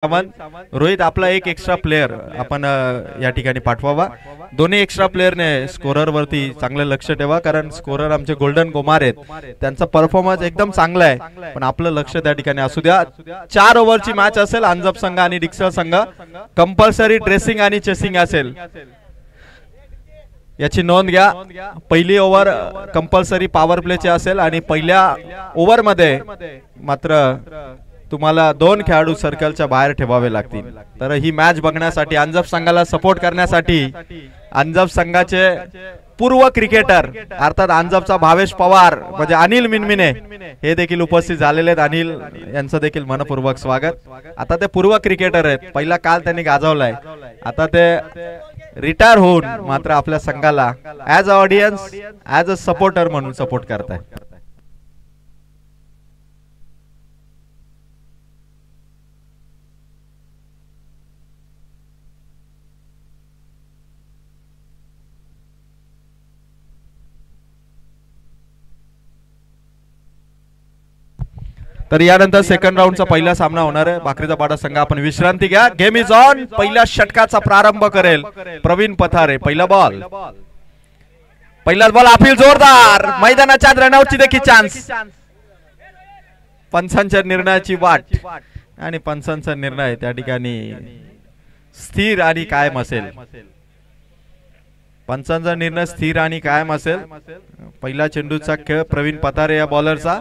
रोहित आपला एक extra player आपण या ठिकाणी पाठवावा। दोन्ही एक्स्ट्रा प्लेयरने स्कोरर वरती चांगले लक्ष ठेवा, कारण स्कोरर आमचे गोल्डन कुमार आहेत, त्यांचा परफॉर्मन्स एकदम चांगला आहे, पण आपलं लक्ष त्या ठिकाणी असू द्या। 4 ओव्हरची मॅच असेल, अंजप संघ आणि डिक्सळ संघ, कंपल्सरी ड्रेसिंग आणि चेसिंग असेल, याची नोंद घ्या। पहिली ओव्हर कंपल्सरी पॉवर प्लेची असेल आणि पहिल्या ओव्हर मध्ये मात्र तुम्हाला 2 खेळाडू सर्कलच्या बाहेर ठेवावे लागतील। तर ही मॅच बघण्यासाठी, अंजप संघाला सपोर्ट करण्यासाठी अंजप संघाचे पूर्व क्रिकेटर अर्थात अंजपचा भावेश पवार म्हणजे अनिल मिनमिने हे देखील उपस्थित झालेले आहेत। अनिल यांचं देखील मनपूर्वक स्वागत। आता ते पूर्व क्रिकेटर आहेत, पहिला काल त्यांनी गाजवलाय, आता ते रिटायर होऊन मात्र आपल्या संघाला as a audience, as a supporter म्हणून सपोर्ट करतायत। तर यानंतर सेकंड राऊंडचा पहिला सामना होणार आहे। भाकरीचा पाडा संघ आपण विश्रांती घ्या, गेम इज ऑन। पहिल्या षटकाचा प्रारंभ करेल प्रवीण पथारे। पहिला बॉल, पहिलाच बॉल अपील जोरदार, मैदानाच्या रनआउटची देखील चान्स। पंचांच्या निर्णयाची वाट आणि पंचांचा निर्णय त्या ठिकाणी स्थिर आणि कायम असेल। पंचांचा निर्णय स्थिर आणि कायम असेल। पहिला चेंडूचा खेळ प्रवीण पथारे या बॉलरचा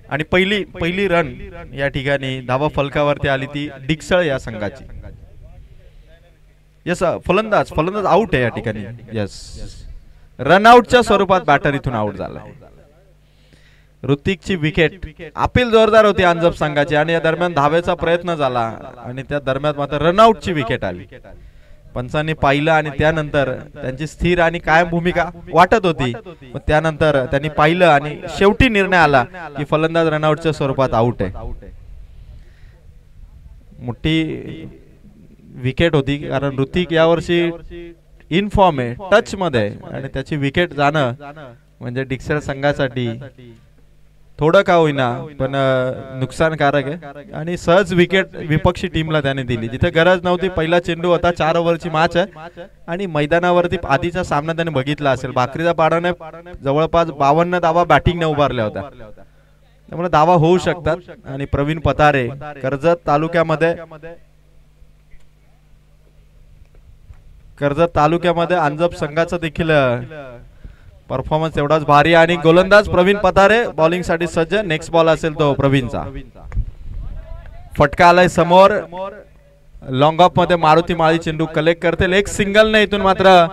आणि पहिली रन या ठिकाणी धावा फलकावरती आली ती डिक्सळ या संघाची। यस, फलंदाज आउट आहे या ठिकाणी। यस, रनआउटच्या स्वरूपात बॅटर इथून आउट झाला। ऋतिकची विकेट, अपील जोरदार होती अंजप संघाची आणि या दरम्यान धावेचा प्रयत्न झाला आणि त्या दरम्यान मात्र रनआउटची विकेट आली। पंचांनी पाहिलं आणि त्यानंतर त्यांची स्थिर आणि कायम भूमिका वाटत होती, पण त्यानंतर त्यांनी पाहिलं आणि शेवटी निर्णय आला की फलंदाज रनआउटच्या स्वरूपात आउट आहे। मोठी विकेट होती, कारण ऋतिक यावर्षी इन फॉर्म आहे, टच मध्ये, आणि त्याची विकेट जाणं म्हणजे डिक्सळ संघासाठी थोडं का होईना पण नुकसानकारक आहे। आणि सहज विकेट विपक्षी टीमला त्याने दिली जिथे गरज नव्हती। पहिला चेंडू होता, 4 ओव्हरची मॅच आहे आणि मैदानावरती आधीचा सामना त्याने बघितला असेल, भाकरीचा पाडाने जवळपास 52 धावा बॅटिंगने उभारल्या होत्या, त्यामुळे धावा होऊ शकतात। आणि प्रवीण पथारे कर्जत तालुक्यामध्ये अंजप संघाचा देखील परफॉर्मन्स एवढाच भारी। आणि गोलंदाज प्रवीण पथारे बॉलिंग साठी सज्ज। नेक्स्ट बॉल असेल तो प्रवीणचा, फटका आलाय समोर, लॉंग ऑफ मध्ये मारुती माळी चेंडू कलेक्ट करतील, एक सिंगल ने इथून मात्र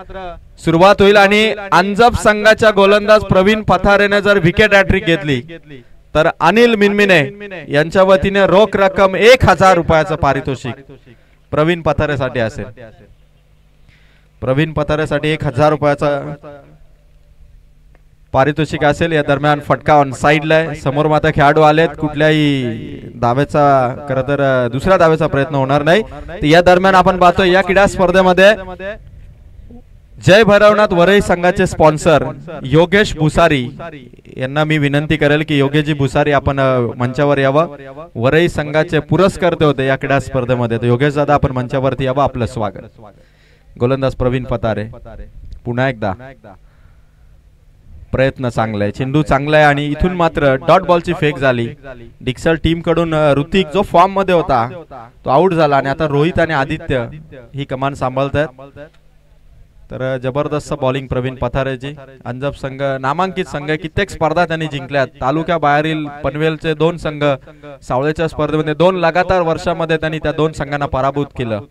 सुरुवात होईल। आणि अंजप संघाच्या गोलंदाज प्रवीण पथारेने जर विकेट हॅट्रिक घेतली तर अनिल मिनमिने यांच्या वतीने रोख रक्कम 1000 रुपयाचं पारितोषिक प्रवीण पथारेसाठी असेल। प्रवीण पथारेसाठी 1000 रुपयाचा पारितोषिक असेल। या दरम्यान फटका ऑन साइडला आहे, समोर मात्र खेळाडू आलेत, कुठल्याही धावेचा खरं तर दुसऱ्या धावेचा प्रयत्न होणार नाही। तर या दरम्यान आपण पाहतोय या क्रीडा स्पर्धेमध्ये जय भैरवनाथ वरई संघाचे स्पॉन्सर योगेश भुसारी यांना मी विनंती करेल की योगेशजी भुसारी आपण मंचावर यावं। वरई संघाचे पुरस्कर्ते होते या क्रीडा स्पर्धेमध्ये, तर योगेश दादा आपण मंचावरती यावं, आपलं स्वागत। गोलंदाज प्रवीण पथारे, पुन्हा एकदा प्रयत्न चांगला आहे, चेंडू चांगला आहे आणि इथून मात्र डॉट बॉलची फेक झाली। डिक्सळ टीम कडून ऋतिक जो फॉर्म मध्ये होता तो आउट झाला आणि आता रोहित आणि आदित्य ही कमान सांभाळतात। तर जबरदस्त बॉलिंग प्रवीण पथारेची। अंजप संघ नामांकित संघ, कित्येक स्पर्धा त्यांनी जिंकल्यात, तालुक्या बाहेरील पनवेलचे 2 संघ, सावळेच्या स्पर्धेमध्ये 2 लगातार वर्षामध्ये त्यांनी त्या 2 संघांना पराभूत केलं।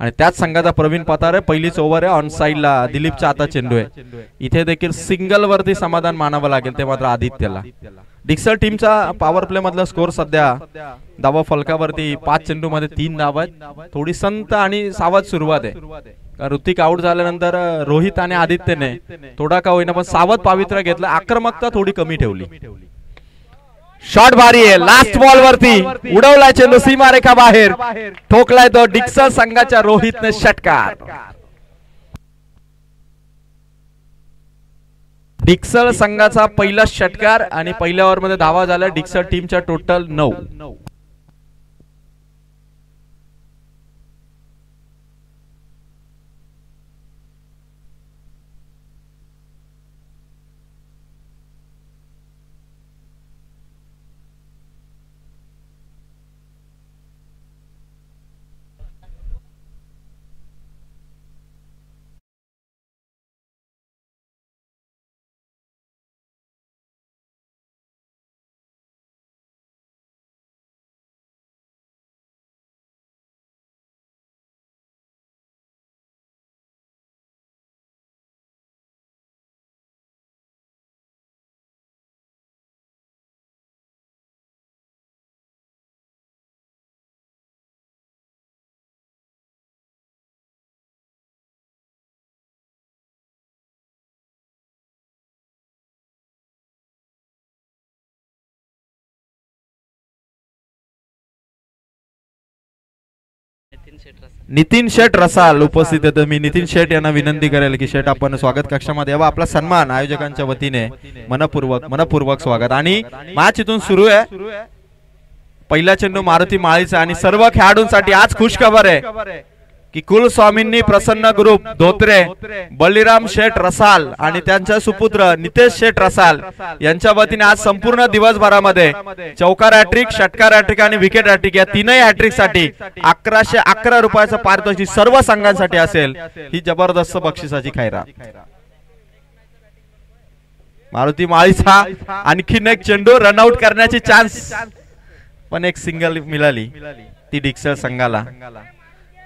आणि त्याच संघाचा प्रवीण पथारे, पहिलीच ओव्हर आहे, ऑन साइडला दिलीपचा आता चेंडू आहे, इथे देखील सिंगल वरती समाधान मानावं लागेल ते मात्र आदित्यला। डिक्सळ टीमचा पॉवर प्ले मधला स्कोर सध्या धावा फलकावरती 5 चेंडू मध्ये 3 धावा आहेत। थोडी संत आणि सावध सुरुवात आहे, ऋतिक आउट झाल्यानंतर रोहित आणि आदित्यने थोडा का होईना पण सावध पावित्र्य घेतलं, आक्रमकता थोडी कमी ठेवली। शॉट भारी आहे, लास्ट बॉल वरती उडवलाय चेंडू सीमारेखा बाहेर, ठोकलाय तो डिक्सळ संघाच्या रोहितने षटकार। डिक्सळ संघाचा पहिला षटकार आणि पहिल्या ओव्हर मध्ये धावा झाल्या डिक्सळ टीमच्या टोटल 9। नितीन शेठ रसाल उपस्थित आहेत. मी नितीन शेठ यांना विनंती करेल की शेठ आपण स्वागत कक्षामध्ये यावा. आपला सन्मान आयोजकांच्या वतीने मनपूर्वक स्वागत. आणि मॅच इथून सुरू आहे. पहिला चेंडू मारुती माळीचा आणि सर्व खेळाडूंसाठी आज खुश खबर आहे की कुलस्वामींनी प्रसन्न ग्रुप धोत्रे, बलिराम शेठ रसाल आणि त्यांच्या सुपुत्र नितेश शेठ रसाल यांच्या वतीने आज संपूर्ण दिवसभरामध्ये चौकार हॅट्रिक, षटकार हॅट्रिक आणि विकेट हॅट्रिक या तीनही हॅट्रिक साठी 1111 रुपयाचं पारितोषिक सर्व संघांसाठी असेल. ही जबरदस्त बक्षिसाची खैरात. मारुती माळीचा आणखीन एक चेंडू रनआउट करण्याची चान्स, पण एक सिंगल मिळाली ती डिक्सळ संघाला.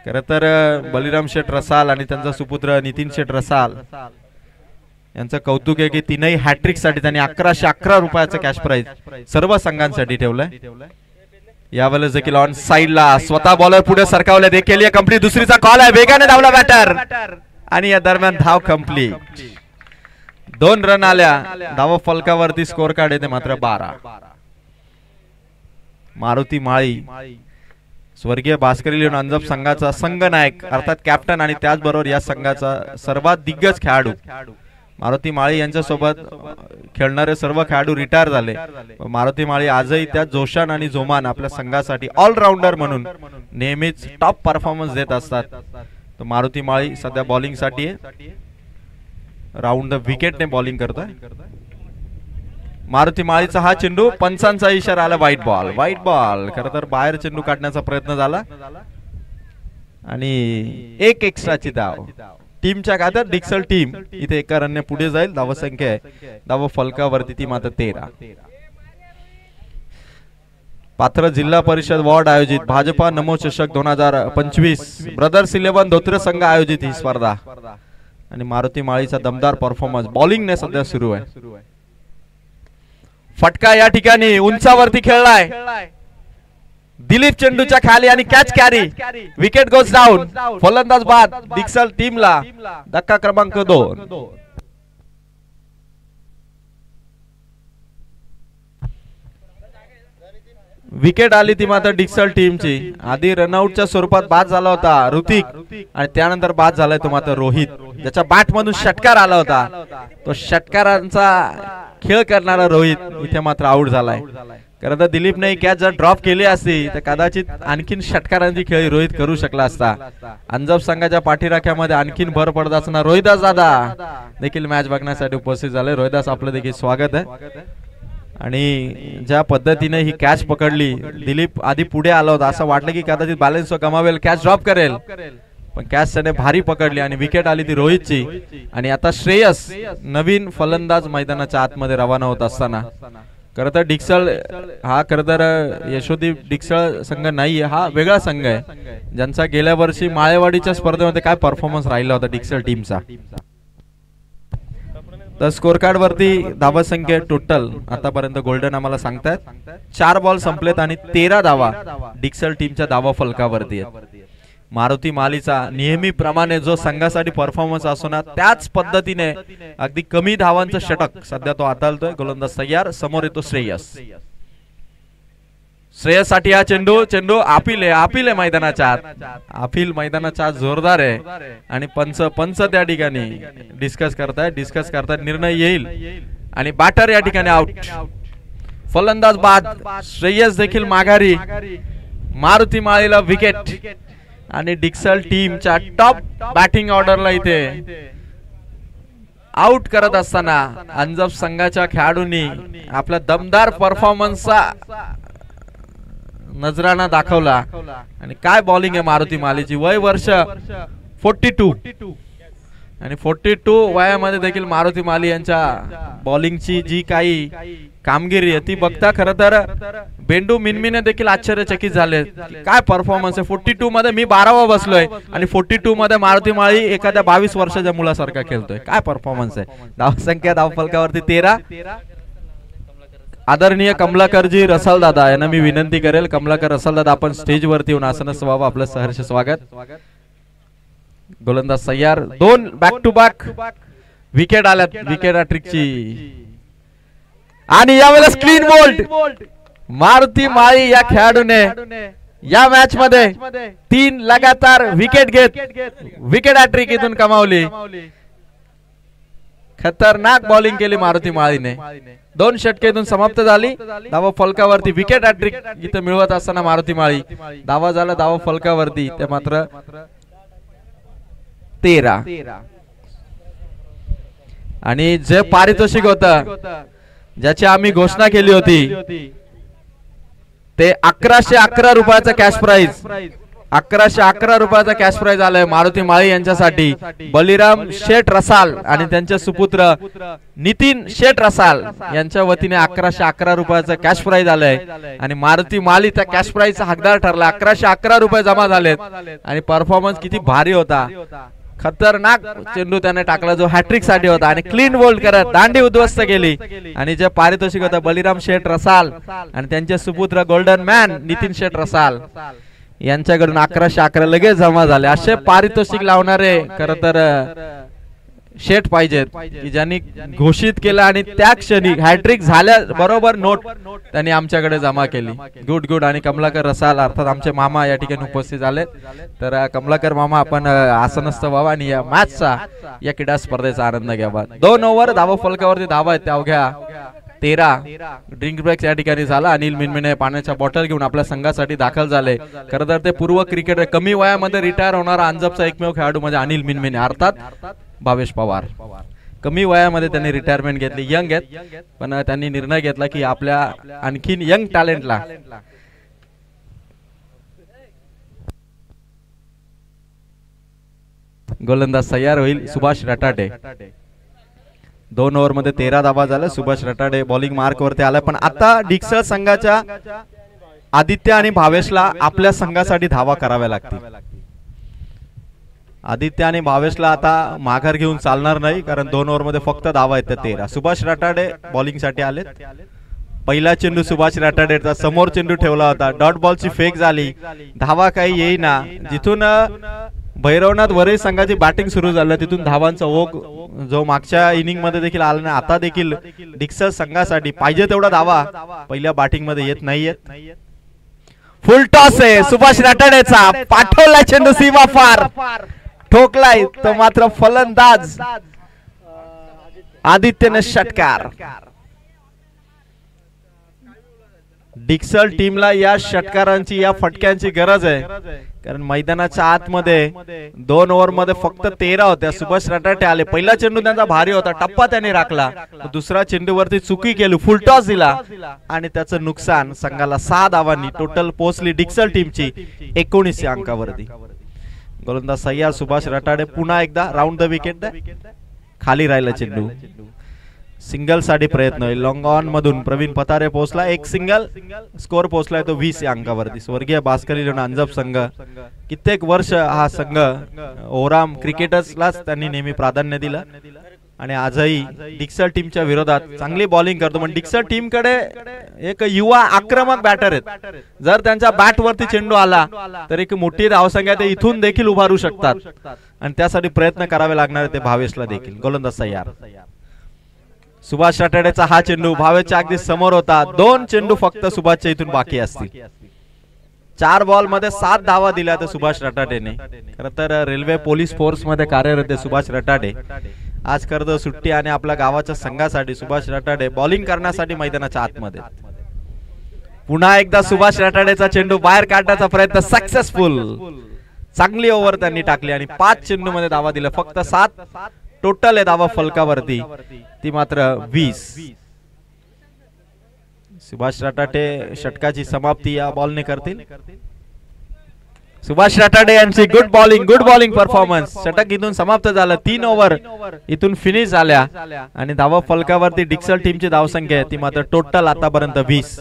खरं तर बलिराम शेठ रसाल आणि त्यांचा सुपुत्र नितीन शेठ रसाल यांचं कौतुक आहे की तीनही हॅट्रिक साठी त्यांनी 1111 रुपयाचं कॅश प्राइज सर्व संघांसाठी ठेवलंय. यावेळेस देखील ऑन साइडला स्वतः बॉलर पुढे सरकावले. देखील कंप्लीट. दुसरीचा कॉल आहे. वेगाने धावला बॅटर आणि या दरम्यान धाव कंप्लीट. 2 रन आल्या. धाव फलकावरती स्कोर कार्ड येते मात्र 12. मारुती माळी स्वर्गीय भास्करी लिओन अंजप संघाचा संघनायक अर्थात कॅप्टन आणि त्याचबरोबर या संघाचा सर्वात दिग्गज खेळाडू मारुती माळी यांच्या सोबत खेळणारे सर्व खेळाडू रिटायर झाले. मारुती माळी आजही त्या जोशान आणि जोमान आपल्या संघासाठी ऑलराऊंडर म्हणून नेहमीच टॉप परफॉर्मन्स देत असतात. तर मारुती माळी सध्या बॉलिंग साठी राऊंड द विकेटने बॉलिंग करतोय. मारुती माळीचा हा चेंडू पंचांचा इशारा आला. White ball. खरं तर बाहेर चेंडू काढण्याचा प्रयत्न झाला आणि एक एक्स्ट्राची धाव टीमच्या खात्यात. डिक्सळ टीम इथे एका रनने पुढे जाईल. धावसंख्या आहे धाव फलकावरती ती मात्र 13. पात्र जिल्हा परिषद वॉर्ड आयोजित भाजपा नमो चषक 2025 ब्रदर्स 11 धोत्रे संघ आयोजित ही स्पर्धा आणि मारुती माळीचा दमदार परफॉर्मन्स बॉलिंगने सध्या सुरू आहे. फटका या ठिकाणी उंचावरती खेळलाय. दिलीप चेंडूच्या खाली आणि catch carry. Wicket goes down. फलंदाज बाद. डिक्सळ टीमला धक्का क्रमांक 2. विकेट आली ती मात्र डिक्सळ टीमची. आधी रनआउटच्या स्वरूपात बाद झाला होता ऋतिक आणि त्यानंतर बाद झालाय तो मात्र रोहित, ज्याच्या बॅट मधून षटकार आला होता. तो षटकारांचा खेळ करणारा रोहित इथे मात्र आउट झालाय. खरं तर दिलीपने कॅच जर ड्रॉप केली असती तर कदाचित आणखीन षटकारांची खेळी रोहित करू शकला असता. अंजप संघाच्या पाठीराख्यामध्ये आणखीन भर पडत असताना रोहिदास दादा देखील मॅच बघण्यासाठी उपस्थित झाले. रोहिदास आपलं देखील स्वागत आहे. आणि ज्या पद्धतीने ही कॅच पकडली, दिलीप आधी पुढे आला होता, असं वाटलं की कदाचित बॅलन्स गमावेल, कॅच ड्रॉप करेल, पण कॅच त्याने भारी पकडली आणि विकेट आली ती रोहितची. आणि आता श्रेयस नवीन फलंदाज मैदानाच्या आतमध्ये रवाना होत असताना खरं तर डिक्सळ हा खरं तर यशोदीप डिक्सळ संघ नाहीये, हा वेगळा संघ आहे ज्यांचा गेल्या वर्षी माळेवाडीच्या स्पर्धेमध्ये काय परफॉर्मन्स राहिला होता डिक्सळ टीमचा. तर स्कोर कार्ड वरती धावा संख्या टोटल आतापर्यंत गोल्डन आम्हाला सांगतायत 4 बॉल संपलेत आणि 13 धावा डिक्सळ टीमच्या धावा फलकावरती आहेत. मारुती मालीचा नेहमीप्रमाणे जो संघासाठी परफॉर्मन्स असतो ना त्याच पद्धतीने अगदी कमी धावांचं षटक सध्या तो हाताळतोय. गोलंदाज तयार, समोर येतो श्रेयस. श्रेयस साठी हा चेंडू अपील आहे मैदानाच्या आत. अपील मैदानाच्या आत जोरदार आहे आणि पंच त्या ठिकाणी डिस्कस करतायत निर्णय येईल आणि बॅटर या ठिकाणी आउट. फलंदाज बाद. श्रेयस देखील माघारी. मारुती माळीला विकेट आणि डिक्सळ टीमच्या टॉप बॅटिंग ऑर्डरला इथे आउट करत असताना अंजप संघाच्या खेळाडूंनी आपल्या दमदार परफॉर्मन्सचा नजराणा दाखवला. आणि काय बॉलिंग आहे मारुती मालीची. वय वर्ष 42 आणि 42 वयामध्ये देखील मारुती माली यांच्या बॉलिंगची जी काही कामगिरी आहे ती बघता खरं तर बेंडू मिनमिने देखील आश्चर्यचकित झाले. काय परफॉर्मन्स आहे. 42 मध्ये मी 12वा बसलोय आणि 42 मध्ये मारुती माळी एखाद्या 22 वर्षाच्या मुलासारखा खेळतोय. काय परफॉर्मन्स आहे. धावसंख्या धावफलकावरती 13. आदरणीय कमलाकरजी रसाल दादा यांना मी विनंती करेल, कमलाकर रसाल दादा आपण स्टेज वरती येऊन आसनस्थ व्हावं. आपलं सहर्ष स्वागत. गोलंदाज तयार. 2 बॅक टू बॅक विकेट आल्यात. विकेट हॅट्रिकची आणि यावेळेस क्लीन बोल्ड. मारुती माळी या खेळाडूने या मॅच मध्ये 3 लगातार विकेट घेत विकेट हॅट्रिक इथून कमावली. खतरनाक बॉलिंग केली मारुती माळीने. 2 षटके इथून समाप्त झाली. धावा फलकावरती विकेट हॅट्रिक इथे मिळवत असताना मारुती माळी. धावा झाला धावा फलकावरती ते मात्र 13. आणि जे पारितोषिक होतं ज्याची आम्ही घोषणा केली होती ते 1111 रुपयाचा कॅश प्राइज. 1111 रुपयाचा कॅश प्राइज आलाय मारुती माळी यांच्यासाठी. बलिराम शेठ रसाल आणि त्यांचे सुपुत्र नितीन शेठ रसाल यांच्या वतीने 1111 रुपयाचा कॅश प्राइज आलाय. आणि मारुती माळी त्या कॅश प्राइजचा हकदार ठरला. 1111 रुपये जमा झालेत. आणि परफॉर्मन्स किती भारी होता. खतरनाक चेंडू त्याने टाकला जो हॅट्रिक साठी होता आणि क्लीन बोल्ड करत दांडी उद्ध्वस्त केली. आणि जे पारितोषिक होता बलिराम शेठ रसाल आणि त्यांचे सुपुत्र गोल्डन मॅन नितीन शेठ रसाल यांच्याकडून 1111 लगेच जमा झाले. असे पारितोषिक लावणारे खर तर शेठ पाहिजेत की ज्यांनी घोषित केलं आणि त्या क्षणी हॅट्रिक झाल्या बरोबर नोट त्यांनी आमच्याकडे जमा केली. Good good. आणि कमलाकर रसाल अर्थात आमचे मामा या ठिकाणी उपस्थित झाले. तर कमलाकर मामा आपण आसनस्थ व्हावा आणि या मॅचचा या क्रीडा स्पर्धेचा आनंद घ्यावा. 2 ओव्हर धावा फलकावरती धावा आहेत त्या अवघ्या 13. ड्रिंक ब्रेक या ठिकाणी झाला. अनिल मिनमिने पाण्याच्या बॉटल घेऊन आपल्या संघासाठी दाखल झाले. खरं तर ते पूर्व क्रिकेटर कमी वयामध्ये रिटायर होणारा अंजपचा एकमेव खेळाडू म्हणजे अनिल मिनमिने अर्थात भावेश पवार. कमी वयामध्ये त्यांनी रिटायरमेंट घेतली. यंग आहेत पण त्यांनी निर्णय घेतला की आपल्या आणखीन यंग टॅलेंटला गोलंदाज तयार होईल सुभाष रटाटे. 2 ओव्हर मध्ये 13 धावा झाल्या. सुभाष रटाटे बॉलिंग मार्क वरती आलाय. पण आता डिक्सळ संघाच्या आदित्य आणि भावेशला आपल्या संघासाठी धावा कराव्या लागतील. आदित्य आणि भावेशला आता माघार घेऊन चालणार नाही कारण 2 ओव्हर मध्ये फक्त धावा आहेत 13. सुभाष रटाटे बॉलिंग साठी आलेत. पहिला चेंडू सुभाष रटाडेचा समोर चेंडू ठेवला होता. डॉट बॉलची फेक झाली. धावा काही येईना. जिथून भैरवनाथ वरई संघाची बॅटिंग सुरू झाली तिथून धावांचा ओघ जो मागच्या इनिंग मध्ये देखील आला नाही आता देखील डिक्सळ संघासाठी पाहिजे तेवढा धावा पहिल्या बॅटिंग मध्ये येत नाहीयेत. फुल टॉस आहे सुभाष रटाडेचा. पाठवला चेंडू सीमा फार ठोकलाय तो मात्र फलंदाज आदित्यने षटकार. डिक्सळ टीमला या षटकारांची या फटक्यांची गरज आहे कारण मैदानाच्या आतमध्ये 2 ओव्हर मध्ये फक्त 13 होत्या. सुभाष रटाटे आले. पहिला चेंडू त्यांचा भारी होता. टप्पा त्याने राखला. दुसरा चेंडू वरती चुकी केली. फुल टॉस दिला आणि त्याचं नुकसान संघाला 6 धावांनी टोटल पोहोचली डिक्सळ टीमची 19 अंकावरती. गोलंदाज सय्याद सुभाष रटाडे पुन्हा एकदा राऊंड द विकेट खाली राहिला चेंडू. सिंगल साठी प्रयत्न होईल. लॉंग ऑन मधून प्रवीण पतारे पोहोचला. एक सिंगल स्कोर पोहोचलाय तो 20 अंकावरती. स्वर्गीय भास्करी अंजप संघ कित्येक वर्ष हा संघ ओराम क्रिकेटर्सलाच त्यांनी नेहमी प्राधान्य दिलं आणि आजही डिक्सळ टीमच्या विरोधात चांगली बॉलिंग करतो. पण डिक्सळ टीम कडे एक युवा आक्रमक बॅटर आहेत. जर त्यांच्या बॅट वरती चेंडू आला तर एक मोठी धावसंख्या ते इथून देखील उभारू शकतात आणि त्यासाठी प्रयत्न करावे लागणार ते भावेशला देखील. गोलंदाज तयार. सुभाष रटाडेचा हा चेंडू भावेशच्या अगदी समोर होता. 2 चेंडू फक्त सुभाषच्या इथून बाकी असतील. 4 बॉल मध्ये 7 धावा दिल्या तर सुभाष रटाडेने. खरं तर रेल्वे पोलीस फोर्स मध्ये कार्यरत आहे सुभाष रटाडे. आज करतो सुट्टी आणि आपल्या गावाच्या संघासाठी सुभाष रटाडे बॉलिंग करण्यासाठी मैदानाच्या आतमध्ये. पुन्हा एकदा सुभाष रटाडेचा चेंडू बाहेर काढण्याचा प्रयत्न सक्सेसफुल. चांगली ओव्हर त्यांनी टाकली आणि 5 चेंडू मध्ये धावा दिल्या. फक्त 7 टोटल आहे धावा फलकावरती ती मात्र 20. सुभाष रटाडे षटकाची समाप्ती या बॉलने करतील. सुभाष रटाडे यांची गुड बॉलिंग परफॉर्मन्स. षटक इथून समाप्त झालं. 3 ओव्हर इथून फिनिश झाल्या आणि धावा फलकावरती डिक्सळ टीमची धावसंख्या आहे ती मात्र टोटल आतापर्यंत 20.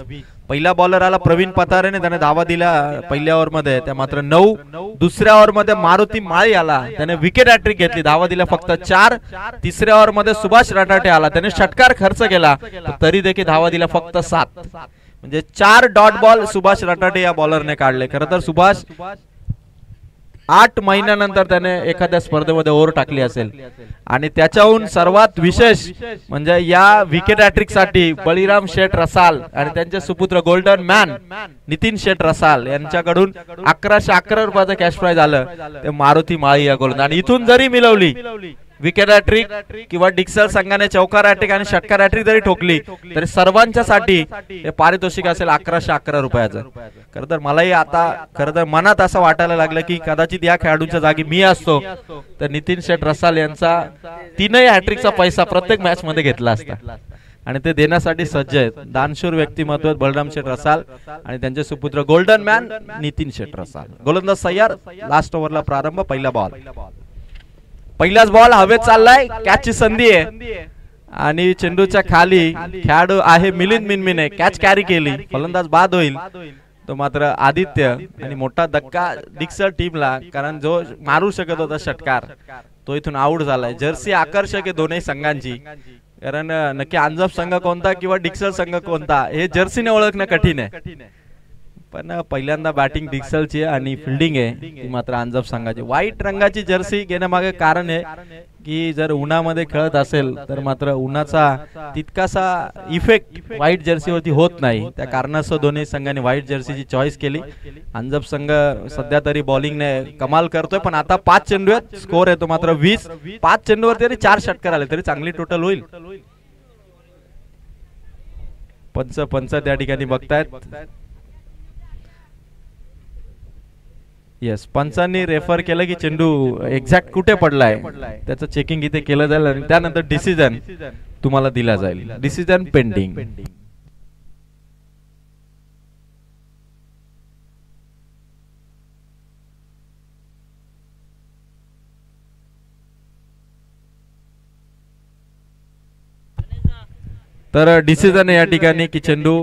पहिल्या बॉलर आला प्रवीण पतारेने त्याने धावा दिल्या पहिल्या ओव्हर मध्ये त्या मात्र 9. दुसऱ्या ओव्हर मध्ये मारुती माळी आला त्याने विकेट हॅट्रिक घेतली धावा दिल्या फक्त 4. तिसऱ्या ओव्हर मध्ये सुभाष रटाटे आला त्याने षटकार खर्च केला तरी देखील धावा दिल्या फक्त 7. म्हणजे 4 डॉट बॉल सुभाष रटाटे या बॉलरने काढले. खरं तर सुभाष 8 महिन्यानंतर त्याने एखाद्या स्पर्धेमध्ये ओव्हर टाकली असेल. आणि त्याच्याहून सर्वात विशेष म्हणजे या विकेट हॅट्रिक साठी बळीराम शेठ रसाल आणि त्यांचे सुपुत्र गोल्डन मॅन नितीन शेठ रसाल यांच्याकडून 1111 रुपयाचं कॅश प्राइज आलं ते मारुती माळी या गोलंदाज. आणि इथून जरी मिळवली विकेट हॅट्रिक किंवा डिक्सल संघाने चौकार हॅट्रिक आणि षटकार हॅट्रिक जरी ठोकली तरी सर्वांच्यासाठी हे पारितोषिक असेल 1111 रुपयाचं. खरं तर मलाही आता खरं तर मनात असं वाटायला लागलं की कदाचित या खेळाडूंच्या जागी मी असतो तर नितीन शेठ रसाल यांचा 3ही हॅट्रिकचा पैसा प्रत्येक मॅच मध्ये घेतला असता. आणि ते देण्यासाठी सज्ज आहेत. दानशूर व्यक्तिमत्व बलराम शेठ रसाल आणि त्यांचे सुपुत्र गोल्डन मॅन नितीन शेठ रसाल. गोलंदाज तयार. लास्ट ओव्हरला प्रारंभ. पहिला बॉल. पहिलाच बॉल हवेत चाललाय. कॅचची संधी आहे आणि चेंडूच्या खाली खेळाडू आहे मिलिंद मिनमिने. कॅच कॅरी केली. फलंदाज बाद होईल तो मात्र आदित्य. आणि मोठा धक्का डिक्सल टीमला कारण जो मारू शकत होता षटकार तो इथून आउट झालाय. जर्सी आकर्षक आहे दोन्ही संघांची. कारण नक्की अंजप संघ कोणता किंवा डिक्सल संघ कोणता हे जर्सीने ओळखणं कठीण आहे. पण पहिल्यांदा बॅटिंग डिक्सलची आणि फिल्डिंग आहे ती मात्र अंजप संघाची. व्हाईट रंगाची जर्सी घेण्यामागे कारण आहे की जर उन्हामध्ये खेळत असेल तर मात्र उन्हाचा तितकासा इफेक्ट व्हाईट जर्सीवरती होत नाही. त्या कारणास्तव दोन्ही संघांनी व्हाईट जर्सीची चॉईस केली. अंजप संघ सध्या तरी बॉलिंगने कमाल करतोय पण आता 5 चेंडू आहेत. स्कोर येतो मात्र 20. 5 चेंडूवरती तरी 4 षटकार आले तरी चांगली टोटल होईल. पंच त्या ठिकाणी बघतायत. येस पंचांनी रेफर केलं की चेंडू एक्झॅक्ट कुठे पडलाय त्याचं चेकिंग इथे केलं जाईल आणि त्यानंतर डिसिजन तुम्हाला दिला जाईल. Decision pending. तर डिसिजन या ठिकाणी की चेंडू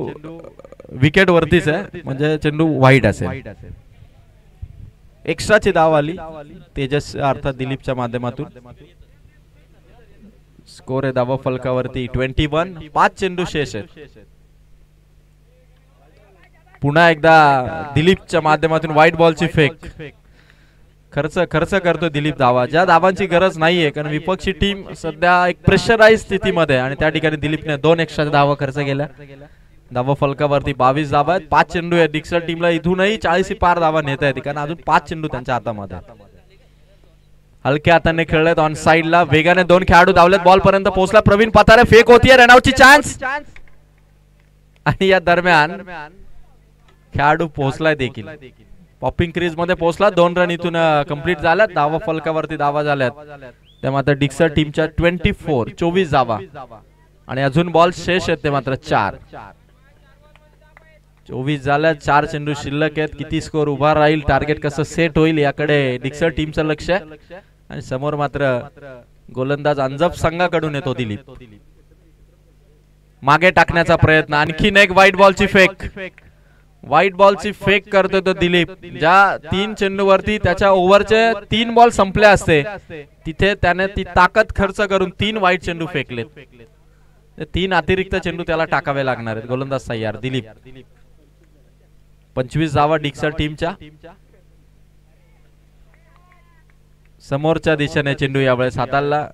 विकेट वरतीच आहे म्हणजे चेंडू वाईड असेल. एक्स्ट्राची धाव आली तेजस अर्थात दिलीपच्या माध्यमातून. स्कोर आहे धावा फलकावरती 21. 5 चेंडू शेष आहेत. पुन्हा एकदा दिलीपच्या माध्यमातून व्हाईट बॉलची फेक. खर्च करतो दिलीप धावा ज्या धावांची गरज नाहीये कारण विपक्षी टीम सध्या एक प्रेशराइज स्थितीमध्ये आणि त्या ठिकाणी दिलीपने 2 एक्स्ट्रा धावा खर्च केल्या. धावा फलकावरती 22 धावा आहेत. 5 चेंडू आहेत. डिक्सल टीमला इथूनही 40 पार धावा नेता येते कारण अजून 5 चेंडू त्यांच्या हातामध्ये. हलक्या हाताने खेळलेत ऑन साइडला. वेगाने 2 खेळाडू धावलेत. बॉल पर्यंत पोहोचला. प्रवीण पतारे फेक होतीये. रनआउटची चान्स आणि या दरम्यान खेळाडू पोहोचलाय देखील. पॉपिंग क्रीज मध्ये पोहोचला. 2 रन इथून कंप्लीट झाल्यात. धावा फलकावरती धावा झाल्यात त्या मात्र डिक्सल टीमच्या 24 धावा आणि अजून बॉल शेष आहेत ते मात्र 4. 24 झाल्या. 4 चेंडू शिल्लक आहेत. किती स्कोर उभा राहील टार्गेट कसं सेट होईल याकडे डिक्सल टीमचं लक्ष आहे. आणि समोर मात्र गोलंदाज अंजप संघाकडून येतो दिलीप. मागे टाकण्याचा प्रयत्न. आणखीन एक व्हाईट बॉलची फेक. व्हाईट बॉलची फेक करतोय तो दिलीप. ज्या 3 चेंडूवरती त्याच्या ओव्हरचे 3 बॉल संपले असते तिथे त्याने ती ताकद खर्च करून 3 व्हाईट चेंडू फेकलेत. 3 अतिरिक्त चेंडू त्याला टाकावे लागणार आहेत. गोलंदाज तयार दिलीप. 25 धावा डिक्सल टीमच्या. समोरच्या दिशेने चेंडू यावेळेस हाताला.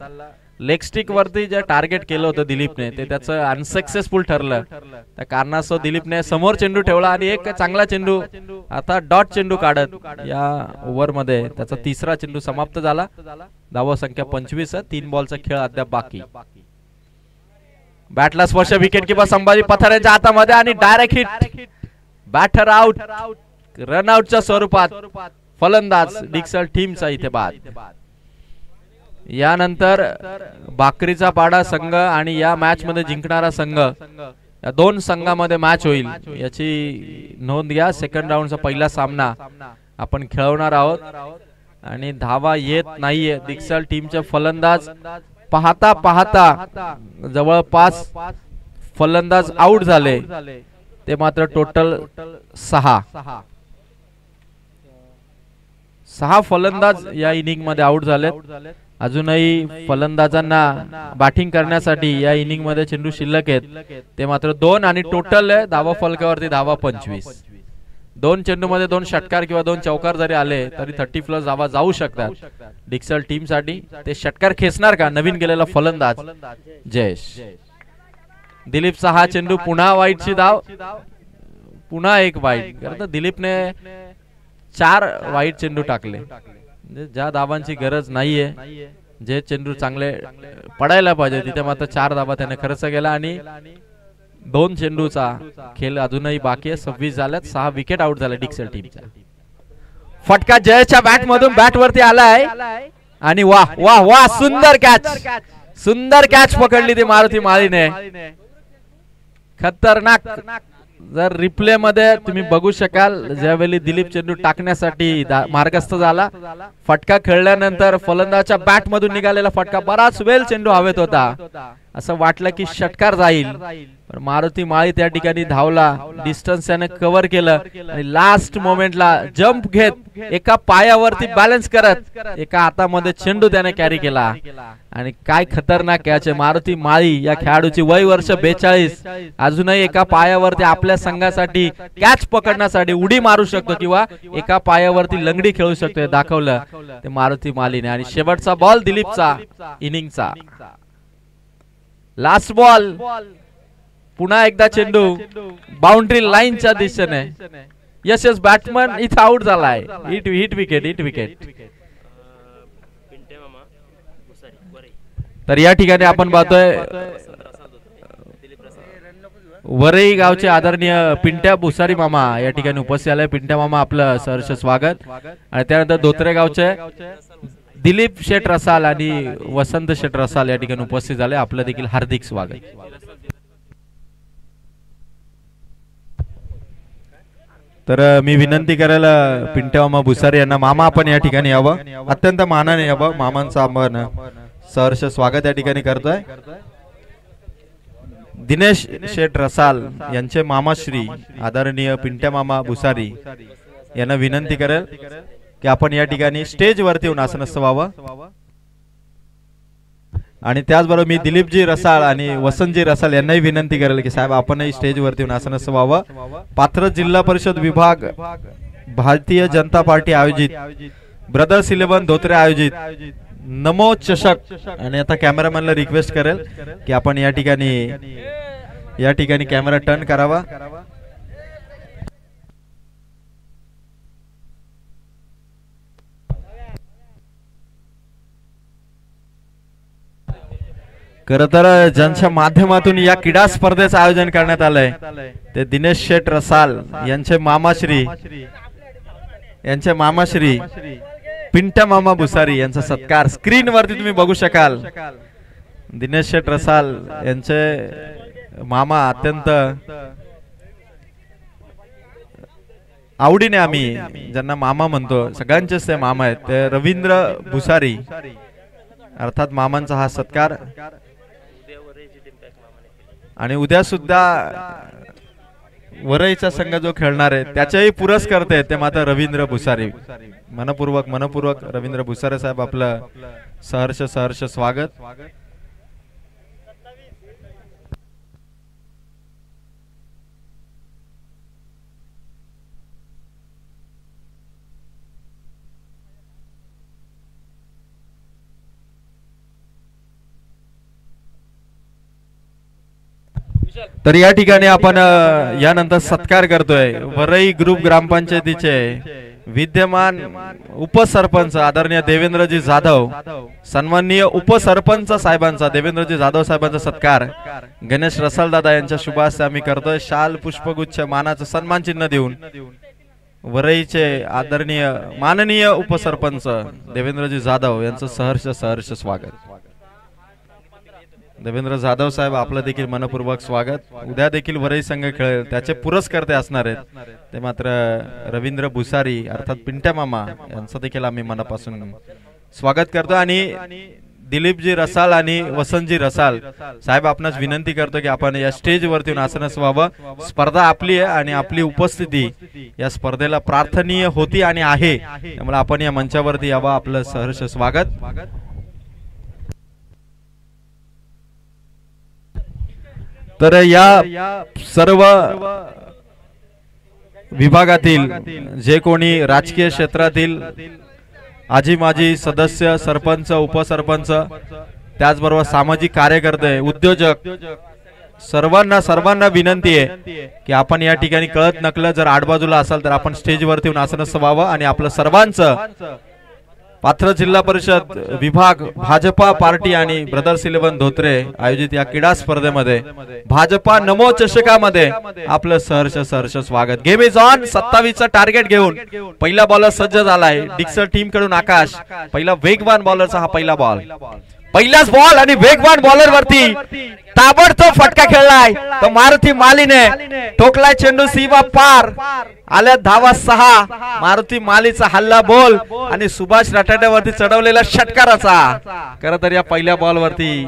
लेग स्टिक वरती जे टार्गेट केलं होतं दिलीपने ते त्याचं अनसक्सेसफुल ठरलं. त्या कारणास्तव दिलीपने समोर चेंडू ठेवला आणि एक चांगला चेंडू आता डॉट चेंडू काढत या ओव्हर मध्ये त्याचा 3रा चेंडू समाप्त झाला. धावा संख्या 25. 3 बॉलचा खेळ अद्याप बाकी. बॅटला स्पर्श. विकेट किपर संभाजी पथारेच्या हातामध्ये आणि डायरेक्ट हिट. Batter out. रनआउटच्या स्वरूपात फलंदाज डिक्सल टीमचा इथे बाद. यानंतर बाकरीचा पाडा संघ आणि या मॅच मध्ये जिंकणारा संघ या 2 संघांमध्ये मॅच होईल याची नोंद घ्या. सेकंड राऊंडचा पहिला सामना आपण खेळवणार आहोत आणि धावा येत नाहीये. डिक्सल टीमचे फलंदाज पाहता पाहता जवळपास फलंदाज आउट झाले ते मात्र टोटल 6 फलंदाज या इनिंग मध्ये आउट झालेत. अजूनही फलंदाजांना बॅटिंग करण्यासाठी या इनिंग मध्ये चेंडू शिल्लक आहेत ते मात्र 2 आणि टोटल धावा फलकावरती धावा 25. दोन चेंडू मध्ये 2 षटकार किंवा 2 चौकार जरी आले तरी 30+ धावा जाऊ शकतात डिक्सल टीम साठी. ते षटकार खेचणार का नवीन गेलेला फलंदाज जयेश. दिलीपचा हा चेंडू पुन्हा वाईटची धाव, पुन्हा एक वाईट. कारण तर दिलीपने 4 वाईट चेंडू टाकले, म्हणजे ज्या धावांची गरज नाहीये, जे चेंडू चांगले पडायला पाहिजे तिथे मात्र 4 धावा त्याने खर्च केला. आणि 2 चेंडूचा खेळ अजूनही बाकी आहे. 26 झाल्यात. 6 विकेट आउट झाले डिक्सल टीमचा. फटका जयच्या बॅट मधून बॅट वरती आलाय आणि वाह वाह वाह, सुंदर कॅच, सुंदर कॅच पकडली ती मारुती माळीने. खतरनाक. जर रिप्ले मध्ये तुम्ही बघू शकाल, ज्यावेळी दिलीप चेंडू टाकण्यासाठी मार्गस्थ झाला, फटका खेळल्यानंतर फलंदाजाच्या बॅट मधून निघालेला फटका बराच वेळ चेंडू हवेत होता, असं वाटलं की षटकार जाईल, पण मारुती माळी त्या ठिकाणी धावला, डिस्टन्स त्याने कव्हर केलं आणि लास्ट मोमेंटला जंप घेत एका पायावरती बॅलन्स करत एका हातामध्ये चेंडू त्याने कॅरी केला. आणि काय खतरनाक कॅच आहे. मारुती माळी या खेळाडूची वय वर्ष 42, अजूनही एका पायावरती आपल्या संघासाठी कॅच पकडण्यासाठी उडी मारू शकतो किंवा एका पायावरती लंगडी खेळू शकतो, हे दाखवलं ते मारुती माळीने. आणि शेवटचा बॉल दिलीपचा इनिंगचा, लास्ट बॉल. पुन्हा एकदा चेंडू बाउंड्री लाईनच्या दिशेने. यस यस, बॅट्समन इथे आउट झालाय. Hit wicket, hit wicket. तर या ठिकाणी आपण पाहतोय वरई गावचे आदरणीय पिंट्या भुसारी मामा या ठिकाणी उपस्थित आले. पिंट्या मामा, आपलं सहर्ष स्वागत. आणि त्यानंतर धोत्रे गावचे दिलीप शेठ रसाल आणि वसंत शेठ रसाल या ठिकाणी उपस्थित झाले. आपलं देखील हार्दिक स्वागत. तर मी विनंती करायला पिंट्या मामा भुसारी यांना, मामा आपण या ठिकाणी यावं, अत्यंत मानाने यावं. मामांचं आपण सहर्ष स्वागत या ठिकाणी करतोय. दिनेश शेठ रसाल यांचे मामाश्री आदरणीय पिंट्या मामा भुसारी यांना विनंती करेल की आपण या ठिकाणी स्टेज वरती येऊन आसनस्थ व्हावं. आणि त्याचबरोबर मी दिलीपजी रसाळ आणि वसंतजी रसाळ यांनाही विनंती करेल की साहेब आपणही स्टेज वरती येऊन आसनस्थ व्हावं. पात्र जिल्हा परिषद विभाग भारतीय जनता पार्टी आयोजित ब्रदर्स 11 धोत्रे आयोजित नमो चषक. आणि आता कॅमेरामॅनला रिक्वेस्ट करेल की आपण या ठिकाणी कॅमेरा टर्न करावा. खरं तर ज्यांच्या माध्यमातून या क्रीडा स्पर्धेचं आयोजन करण्यात आलंय ते दिनेश शेठ रसाल यांचे मामाश्री पिंट्या मामा भुसारी यांचा सत्कार स्क्रीन वरती तुम्ही बघू शकाल. दिनेश शेठ रसाल यांचे मामा अत्यंत आवडीने आम्ही ज्यांना मामा म्हणतो, सगळ्यांचेच ते मामा आहेत, ते रवींद्र भुसारी अर्थात मामांचा हा सत्कार. आणि उद्या सुद्धा वरईचा संघ जो खेळणार आहे त्याच्याही पुरस्कर्ते ते मात्र रवींद्र भुसारी. मनपूर्वक रवींद्र भुसारे साहेब आपलं सहर्ष स्वागत. तर या ठिकाणी आपण यानंतर सत्कार करतोय वरई ग्रुप ग्रामपंचायतीचे विद्यमान उपसरपंच आदरणीय देवेंद्रजी जाधव, सन्माननीय उपसरपंच साहेबांचा देवेंद्रजी जाधव साहेबांचा सत्कार गणेश रसाल दादा यांच्या शुभ हस्ते आम्ही करतोय. शाल पुष्पगुच्छ मानाचं सन्मान चिन्ह देऊन वरईचे आदरणीय माननीय उपसरपंच देवेंद्रजी जाधव यांचं सहर्ष स्वागत. देवेंद्र जाधव साहेब आपलं देखील मनपूर्वक स्वागत. उद्या देखील वरई संघ खेळेल त्याचे पुरस्कर्ते असणार आहेत ते मात्र रवींद्र भुसारी अर्थात पिंट्या मामा यांचं देखील आम्ही मनापासून स्वागत करतो. आणि दिलीपजी रसाल आणि वसंतजी रसाल साहेब आपणास विनंती करतो की आपण या स्टेज वरती येऊन आसनस्थ व्हावं. स्पर्धा आपली आहे आणि आपली उपस्थिती या स्पर्धेला प्रार्थनीय होती आणि आहे, त्यामुळे आपण या मंचावरती यावं. आपलं सहर्ष स्वागत. तर या सर्व विभागातील जे कोणी राजकीय क्षेत्रातील आजी माजी सदस्य, सरपंच, उपसरपंच, त्याचबरोबर सामाजिक कार्यकर्ते, उद्योजक, सर्वांना विनंती आहे की आपण या ठिकाणी कळत नकळत जर आडबाजूला असाल तर आपण स्टेजवरती येऊन आसनस्थ व्हावं आणि आपलं सर्वांचं पाथर जिल्हा परिषद विभाग भाजपा पार्टी आणि ब्रदर्स 11 धोत्रे आयोजित या क्रीडा स्पर्धेमध्ये भाजपा नमो चषकामध्ये आपलं सहर्ष स्वागत. Game is on. 27चं टार्गेट घेऊन पहिला बॉलर सज्ज झालाय डिक्सर टीम कडून आकाश. पहिला वेगवान बॉलरचा हा पहिला बॉल, पहिलाच बॉल आणि वेगवान बॉलर वरती ताबडतोब फटका खेळलाय. तो मारुती मालीने ठोकलाय चेंडू सीमा पार. आल्या धावा 6. मारुती मालीचा हल्ला बोल आणि सुभाष राठाड्यावरती चढवलेला षटकाराचा. खरं तर या पहिल्या बॉल वरती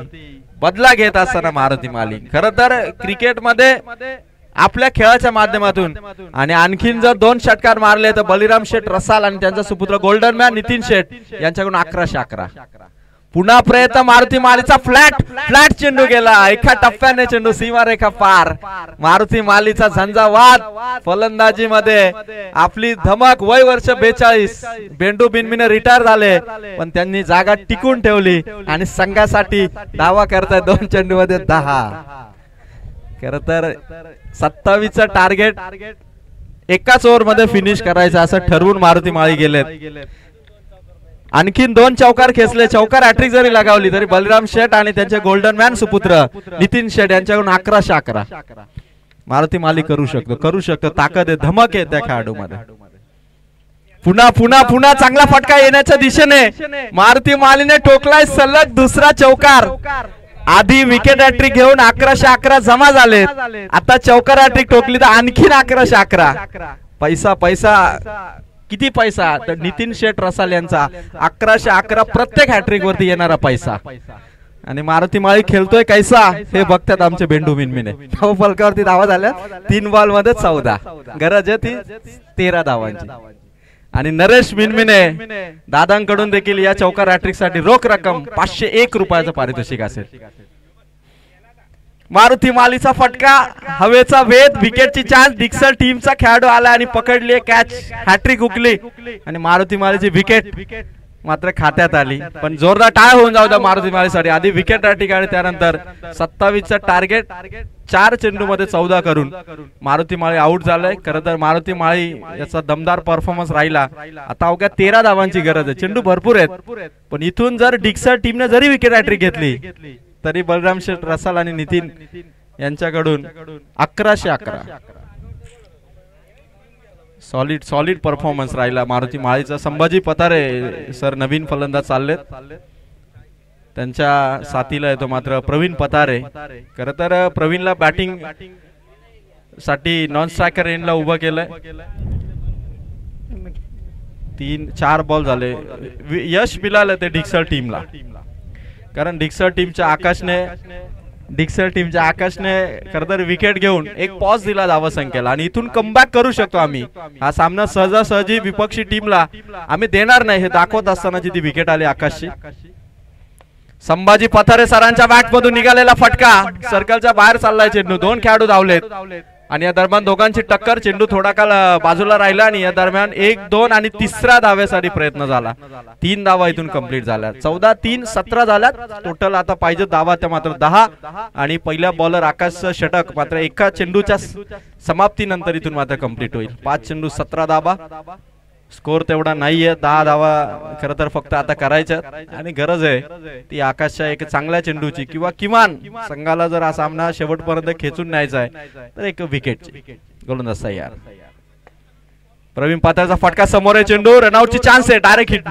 बदला घेत असताना मारुती माली खरं तर क्रिकेटमध्ये आपल्या खेळाच्या माध्यमातून आणि आणखीन जर 2 षटकार मारले तर बलिराम शेठ रसाल आणि त्यांचा सुपुत्र गोल्डन मॅन नितीन शेठ यांच्याकडून 11-11. पुन्हा प्रयत्न मारुती मालीचा फ्लॅट चेंडू गेला. एका टप्प्याने चेंडू सीमारेखा पार. मारुती मालीचा झंझावात फलंदाजी मध्ये आपली धमक. वय वर्ष 42. बेंडू बिनमीने रिटायर झाले पण त्यांनी जागा टिकून ठेवली आणि संघासाठी धावा करताय 2 चेंडू मध्ये 10. खर तर 27चं टार्गेट एकाच ओव्हर मध्ये फिनिश करायचं असं ठरवून मारुती माळी गेलेत. आणखीन 2 चौकार खेचले. चौकार हॅट्रिक जरी लगावली तरी बलराम शेठ आणि त्यांचे गोल्डन मॅन सुपुत्र नितीन शेठ यांच्याकडून 11-11. मारुती माली करू शकतो. ताकद आहे, धमक आहे त्या खेळाडूमध्ये. पुन्हा चांगला फटका येण्याच्या दिशेने मारुती मालीने ठोकलाय सलग दुसरा चौकार. आधी विकेट हॅट्रिक घेऊन 11-11 जमा झाले. आता चौकार हॅट्रिक ठोकली तर आणखीन 11-11. पैसा किती पैसा तर नितीन शेठ रसाल यांचा 1111 प्रत्येक हॅट्रिक वरती येणारा पैसा. आणि मारुती माळी खेळतोय कैसा हे बघतात आमचे बेंडू मिनमिने. फलकावरती धावा झाल्या 3 बॉल मध्ये 14. गरज आहे ती 13 धावांची. आणि नरेश मिनमिने दादांकडून देखील या चौकार हॅट्रिक साठी रोख रक्कम 501 रुपयाचं पारितोषिक असेल. मारुती मालीचा फटका, हवेचा वेध, विकेटची चान्स. डिक्सर टीमचा खेळाडू आला आणि पकडली कॅच. हॅट्रिक हुकली आणि मारुती मालीची विकेट मात्र खात्यात आली. पण जोरदार टाळ होऊन जाऊ द्या मारुती मालीसाठी. आधी विकेट हॅट्रिक आणि त्यानंतर 27चं टार्गेट 4 चेंडू मध्ये 14 करून मारुती माळी आउट झालाय. खरं तर मारुती माळी याचा दमदार परफॉर्मन्स राहिला. आता अवघ्या 13 धावांची गरज आहे. चेंडू भरपूर आहेत पण इथून जर डिक्सर टीमने जरी विकेट हॅट्रिक घेतली तरी बलराम शेठ रसाल आणि नितीन यांच्याकडून 1111. सॉलिड परफॉर्मन्स राहिला मारुती माळीचा. संभाजी पतारे सर नवीन फलंदाज चाललेत, त्यांच्या साथीला येतो मात्र प्रवीण पतारे. खरं तर प्रवीणला बॅटिंग साठी नॉन स्ट्रायकर एंडला उभं केलंय. 3-4 बॉल झाले. यश मिळालं ते डिक्सर टीमला. कारण डिक्सर टीमच्या आकाशने खरं तर विकेट घेऊन एक पॉज दिला धावसंख्येला आणि इथून कमबॅक करू शकतो आम्ही. हा सामना सहजासहजी विपक्षी टीमला आम्ही देणार नाही हे दाखवत असताना जी ती विकेट आली आकाशची. संभाजी पथारे सरांच्या बॅट मधून निघालेला फटका सर्कलच्या बाहेर चाललाय चेंडू. 2 खेळाडू धावलेत आणि या दरम्यान दोघांची टक्कर. चेंडू थोडा काल बाजूला राहिला आणि या दरम्यान 1-2 आणि तिसऱ्या धावेसाठी प्रयत्न झाला. 3 धावा इथून कंप्लीट झाल्या. 14-3 17 झाल्यात टोटल. आता पाहिजे धावा त्या मात्र 10 आणि पहिल्या बॉलर आकाशचं षटक मात्र एका चेंडूच्या समाप्तीनंतर इथून मात्र कंप्लीट होईल. 5 चेंडू 17 धावा. स्कोर तेवढा नाहीये. 10 धावा खरं तर फक्त आता करायच्या आणि गरज आहे ती आकाशच्या एक चांगल्या चेंडूची किंवा किमान संघाला जर हा सामना शेवटपर्यंत खेचून न्यायचा आहे तर एक विकेटची. गोलंदाज तयार. प्रवीण पात्राचा फटका समोर आहे. चेंडू रनआउटची चान्स आहे. डायरेक्ट हिट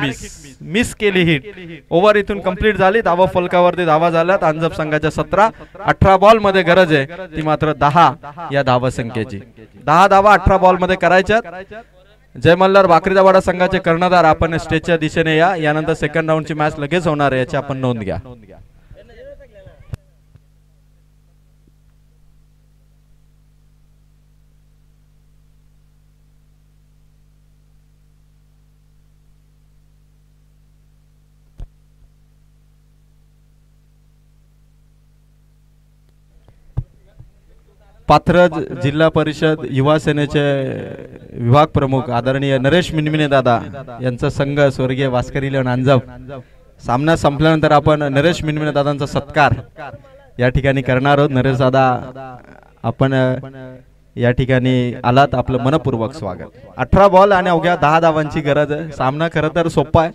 मिस केली हिट. ओव्हर इथून कंप्लीट झाली. धावा फलकावरती धावा झाल्यात. अंजप संघाच्या 17. 18 बॉल मध्ये गरज आहे ती मात्र 10 या धावा संख्येची. 10 धावा 18 बॉल मध्ये करायच्यात. जय मल्हार भाकरीदावाडा संघाचे कर्णधार आपण स्टेजच्या दिशेने या. यानंतर सेकंड राऊंडची मॅच लगेच होणार आहे याची आपण नोंद घ्या. पाथरज जिल्हा परिषद युवा सेनेचे विभाग प्रमुख आदरणीय नरेश मिनमिने दादा यांचा संघ स्वर्गीय भास्करी लेवण अंजप. सामना संपल्यानंतर आपण नरेश मिनमिने दादांचा सत्कार या ठिकाणी करणार आहोत. नरेश दादा आपण या ठिकाणी आलात, आपलं मनपूर्वक स्वागत. 18 बॉल आणि अवघ्या 10 धावांची गरज आहे. सामना खरं तर सोपा आहे.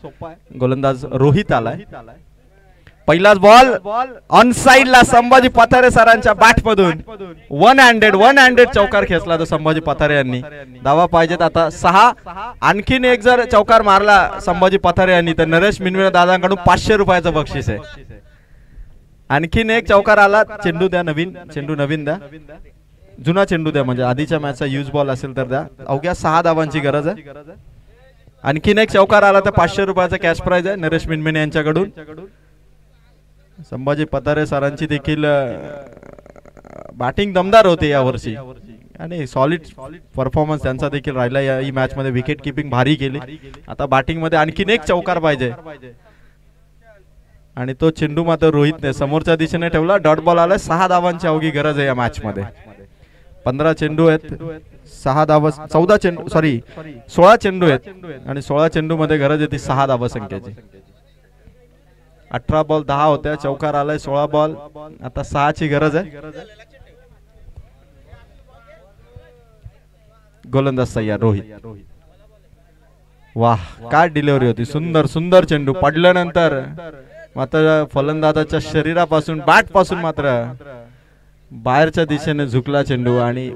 गोलंदाज रोहित आलाय. पहिलाच बॉल ऑन साइड ला संभाजी पथारे सरांच्या बॅट मधून वन हँडेड चौकार खेचला तो संभाजी पथारे यांनी. धावा पाहिजेत आता 6. आणखीन एक जर चौकार मारला संभाजी पथारे यांनी तर नरेश मिनमिने दादांकडून 500 रुपयाचं बक्षीस आहे. आणखीन एक चौकार आला. चेंडू द्या, चेंडू नवीन द्या, जुना चेंडू द्या, म्हणजे आधीच्या मॅचचा यूज बॉल असेल तर द्या. अवघ्या 6 धावांची गरज आहे. आणखीन एक चौकार आला तर 500 रुपयाचा कॅश प्राइज आहे नरेश मिनमिने यांच्याकडून. संभाजी पथारे सरांची देखील बॅटिंग दमदार होते या वर्षी आणि सॉलिड परफॉर्मन्स त्यांचा देखील राहिला. या मॅच मध्ये विकेट किपिंग भारी केली. आता बॅटिंग मध्ये आणखीन एक चौकार पाहिजे आणि तो चेंडू मात्र रोहितने समोरच्या दिशेने ठेवला. डॉट बॉल आला. 6 धावांची अवघी गरज आहे या मॅच मध्ये. 15 चेंडू आहेत, 6 धावा, 14 चेंडू, सॉरी 16 चेंडू आहेत आणि 16 चेंडू मध्ये गरज आहे ती 6 धावा संख्येची. 18 बॉल 10 होत्या, चौकार आलाय. 16 बॉल, आता 6 ची गरज आहे. गोलंदाज तयार रोहित. वाह, काय डिलिव्हरी होती, सुंदर सुंदर चेंडू. पडल्यानंतर मात्र फलंदाजाच्या शरीरापासून, बॅट पासून मात्र बाहेरच्या दिशेने झुकला चेंडू आणि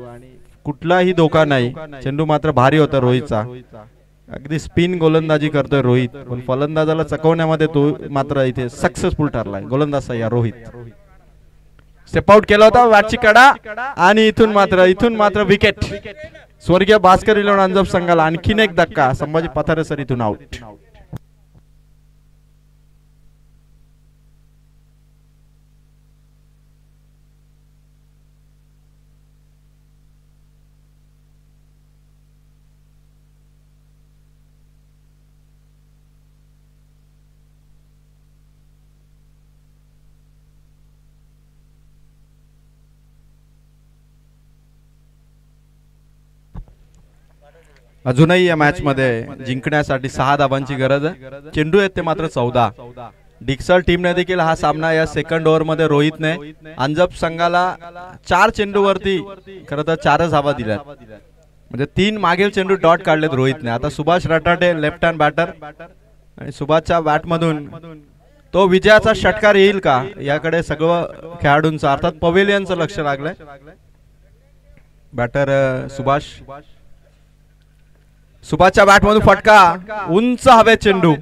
कुठलाही धोका नाही. चेंडू मात्र भारी होता रोहितचा. अगदी स्पिन गोलंदाजी करतोय रोहित, पण फलंदाजाला चकवण्यामध्ये तो मात्र इथे सक्सेसफुल ठरलाय. गोलंदाज या रोहित स्टेप आउट केला होता, बॅटची कडा आणि इथून मात्र विकेट. स्वर्गीय भास्करी लेवण अंजप संघाला आणखीन एक धक्का. संभाजी पथारे सर इथून आउट. अजूनही या मॅच मध्ये जिंकण्यासाठी 6 धावांची गरज आहे. चेंडू आहेत ते मात्र 14. डिक्सल टीमने देखील हा सामना या सेकंड ओव्हर मध्ये रोहितने अंजप संघाला 4 चेंडूवरती खरं तर 4 धावा दिल्या, म्हणजे 3 मागील चेंडू डॉट काढलेत रोहितने. आता Subhash Ratate left hand batter आणि सुभाषच्या बॅट मधून तो विजयाचा षटकार येईल का याकडे सगळं खेळाडूंचं अर्थात पवेलियनचं लक्ष लागलंय. बॅटर सुभाषच्या बॅट मधून फटका, उंच हवेत चेंडू,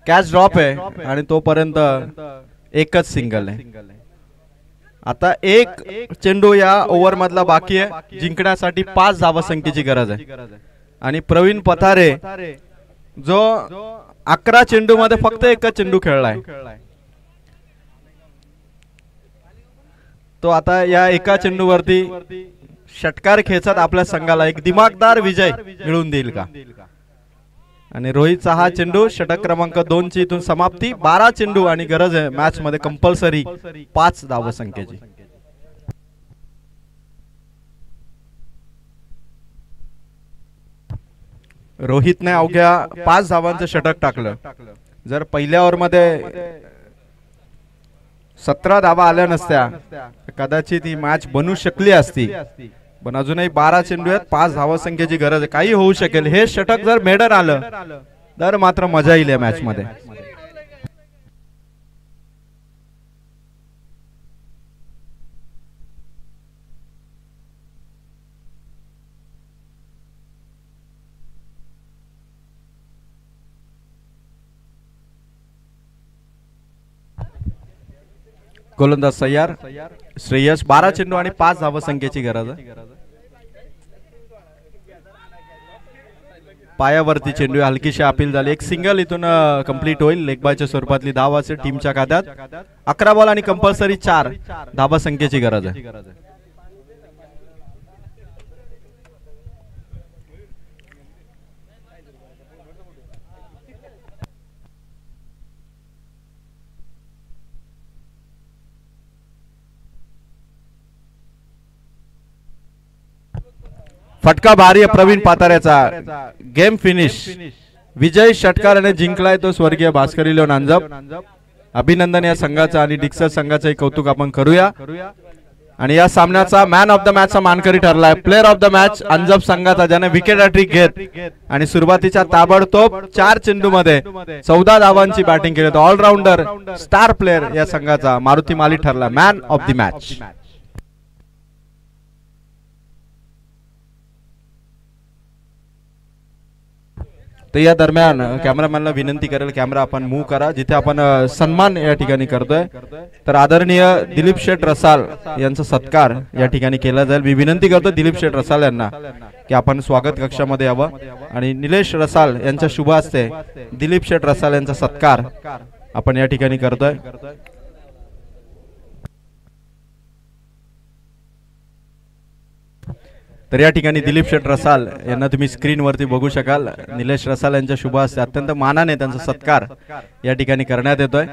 कॅच ड्रॉप आहे आणि तोपर्यंत एकच सिंगल आहे. आता एक चेंडू या ओव्हर मधला बाकी आहे. जिंकण्यासाठी 5 धावा संख्येची गरज आहे आणि प्रवीण पथारे जो 11 चेंडू मध्ये फक्त एकच चेंडू खेळलाय, तो आता या एका चेंडूवरती षटकार खेचत आपल्या संघाला एक दिमागदार विजय मिळवून देईल का. आणि रोहितचा हा चेंडू षटक क्रमांक 2 ची इथून समाप्ती. 12 चेंडू आणि गरज आहे मॅच मध्ये कंपल्सरी 5 धावा संख्येची. रोहितने अवघ्या 5 धावांचं षटक टाकलं. जर पहिल्या ओव्हर मध्ये 17 धावा आल्या नसत्या कदाचित ही मॅच बनू शकली असती, पण अजूनही 12 चेंडू आहेत, 5 धावा संख्येची गरज आहे. काही होऊ शकेल. हे षटक जर मेडर आलं तर मात्र मजा येईल या मॅच मध्ये. गोलंदाज तयार श्रेयस. 12 चेंडू आणि 5 धावा संख्येची गरज आहे. पायावरती चेंडू, हलकीशी अपील झाली. एक सिंगल इथून कंप्लीट होईल. लेगबायच्या स्वरूपातली धावा असेल टीमच्या खात्यात. 11 बॉल आणि कंपल्सरी 4 धावा संख्येची गरज आहे. फटका भारी आहे प्रवीण पाताऱ्याचा. Game finish. विजय षटकार याने जिंकलाय तो स्वर्गीय भास्करी लोन अंजप. अभिनंदन या संघाचा आणि डिक्सल संघाचंही कौतुक आपण करूया. आणि या सामन्याचा मॅन ऑफ द मॅचचा मानकरी ठरलाय प्लेअर ऑफ द मॅच अंजप संघाचा, ज्याने विकेट हॅट्रिक घेत आणि सुरुवातीच्या ताबडतोब 4 चेंडूमध्ये 14 धावांची बॅटिंग केली. ऑलराऊंडर स्टार प्लेअर या संघाचा मारुती माली ठरला मॅन ऑफ द मॅच. तर या दरम्यान कॅमेरामॅनला विनंती करेल कॅमेरा आपण मूव्ह करा जिथे आपण सन्मान या ठिकाणी करतोय. तर आदरणीय दिलीप शेठ रसाल यांचा सत्कार या ठिकाणी केला जाईल. मी विनंती करतो दिलीप शेठ रसाल यांना की आपण स्वागत कक्षामध्ये यावं आणि निलेश रसाल यांच्या शुभ हस्ते दिलीप शेठ रसाल यांचा सत्कार आपण या ठिकाणी करतोय. तर या ठिकाणी दिलीप शेठ रसाल यांना तुम्ही स्क्रीन वरती बघू शकाल. निलेश रसाल यांच्या शुभ हस्ते अत्यंत मानाने त्यांचा सत्कार या ठिकाणी करण्यात येतोय.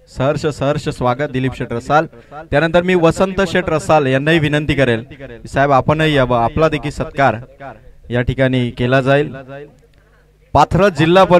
सहर्ष सहर्ष स्वागत दिलीप शेठ रसाल. त्यानंतर मी वसंत शेठ रसाल यांनाही विनंती करेल साहेब आपणही यावं, आपला देखील सत्कार या ठिकाणी केला जाईल. पाथरज जिल्हा परिषद